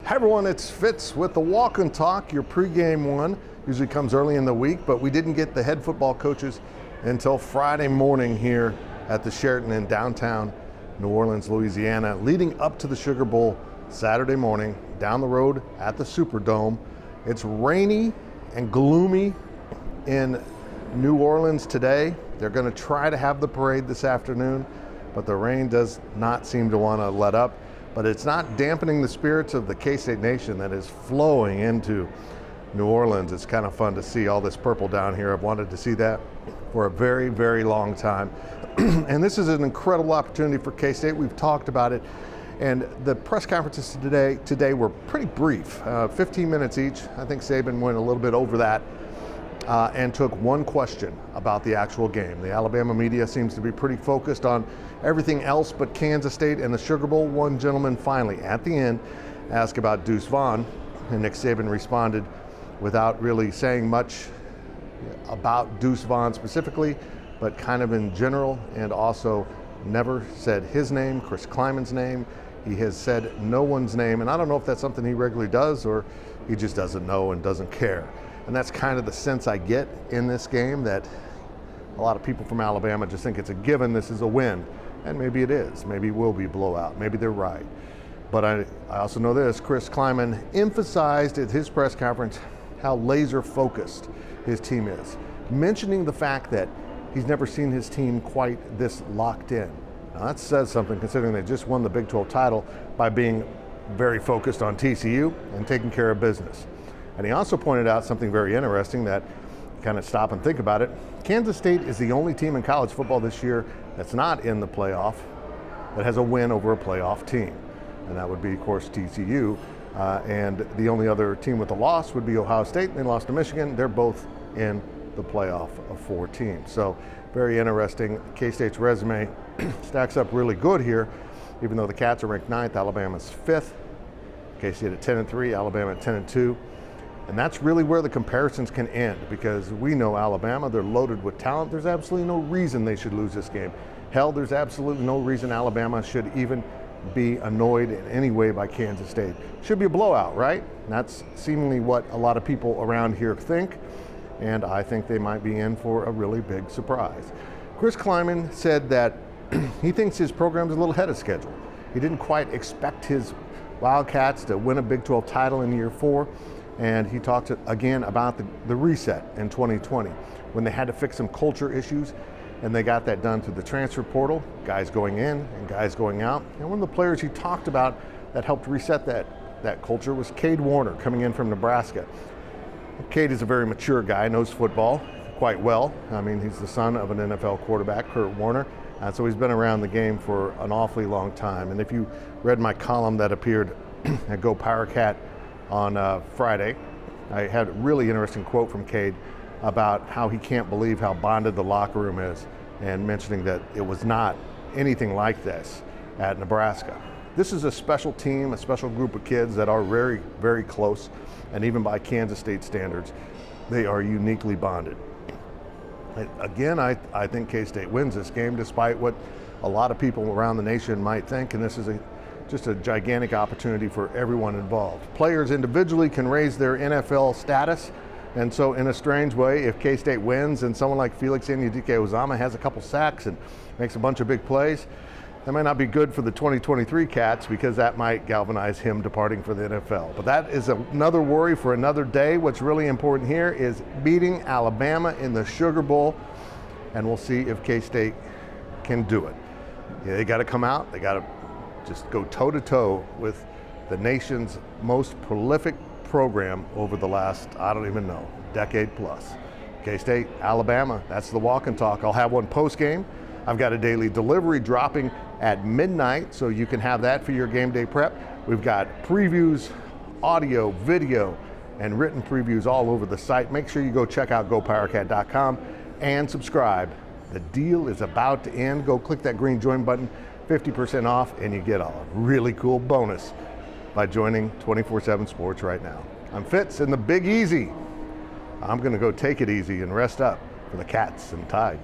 Hi everyone, it's Fitz with the Walk Talk. Your pregame one usually comes early in the week, but we didn't get the head football coaches until Friday morning here at the Sheraton in downtown New Orleans, Louisiana, leading up to the Sugar Bowl Saturday morning down the road at the Superdome. It's rainy and gloomy in New Orleans today. They're going to try to have the parade this afternoon, but the rain does not seem to want to let up. But it's not dampening the spirits of the K-State Nation that is flowing into New Orleans. It's kind of fun to see all this purple down here. I've wanted to see that for a very, very long time. And this is an incredible opportunity for K-State. We've talked about it. And the press conferences today were pretty brief, 15 minutes each. I think Saban went a little bit over that and took one question about the actual game. The Alabama media seems to be pretty focused on everything else but Kansas State and the Sugar Bowl. One gentleman finally, at the end, asked about Deuce Vaughn, and Nick Saban responded without really saying much about Deuce Vaughn specifically, but kind of in general, and also never said his name, Chris Kleiman's name. He has said no one's name, and I don't know if that's something he regularly does or he just doesn't know and doesn't care. And that's kind of the sense I get in this game, that a lot of people from Alabama just think it's a given, this is a win. And maybe it is. Maybe it will be a blowout. Maybe they're right. But I also know this, Chris Kleiman emphasized at his press conference how laser focused his team is, mentioning the fact that he's never seen his team quite this locked in. Now that says something, considering they just won the Big 12 title by being very focused on TCU and taking care of business. And he also pointed out something very interesting that kind of stop and think about it. Kansas State is the only team in college football this year that's not in the playoff that has a win over a playoff team. And that would be, of course, TCU. And the only other team with a loss would be Ohio State. They lost to Michigan. They're both in the playoff of 4 teams. So very interesting. K-State's resume stacks up really good here, even though the Cats are ranked 9th, Alabama's 5th. K-State at 10-3, Alabama at 10-2. And that's really where the comparisons can end, because we know Alabama, they're loaded with talent. There's absolutely no reason they should lose this game. Hell, there's absolutely no reason Alabama should even be annoyed in any way by Kansas State. Should be a blowout, right? And that's seemingly what a lot of people around here think, and I think they might be in for a really big surprise. Chris Kleiman said that he thinks his program's a little ahead of schedule. He didn't quite expect his Wildcats to win a Big 12 title in year 4. And he talked again about the reset in 2020 when they had to fix some culture issues, and they got that done through the transfer portal, guys going in and guys going out. And one of the players he talked about that helped reset that culture was Cade Warner, coming in from Nebraska. Cade is a very mature guy, knows football quite well. I mean, he's the son of an NFL quarterback, Kurt Warner, so he's been around the game for an awfully long time. And if you read my column that appeared at GoPowercat on Friday, I had a really interesting quote from Cade about how he can't believe how bonded the locker room is, and mentioning that it was not anything like this at Nebraska. This is a special team, a special group of kids that are very, very close, and even by Kansas State standards, they are uniquely bonded. Again, I think K-State wins this game, despite what a lot of people around the nation might think, and this is just a gigantic opportunity for everyone involved. Players individually can raise their NFL status, and so in a strange way, if K-State wins and someone like Felix Anudike-Uzomah has a couple sacks and makes a bunch of big plays, that might not be good for the 2023 Cats, because that might galvanize him departing for the NFL. But that is another worry for another day. What's really important here is beating Alabama in the Sugar Bowl, and we'll see if K-State can do it. Yeah, they got to come out, they got to just go toe-to-toe with the nation's most prolific program over the last, I don't even know, decade plus. K-State, Alabama, that's the Walk and Talk. I'll have one post-game. I've got a daily delivery dropping at midnight, so you can have that for your game day prep. We've got previews, audio, video, and written previews all over the site. Make sure you go check out GoPowercat.com and subscribe. The deal is about to end. Go click that green join button. 50% off, and you get a really cool bonus by joining 24/7 Sports right now. I'm Fitz in the Big Easy. I'm going to go take it easy and rest up for the Cats and Tide.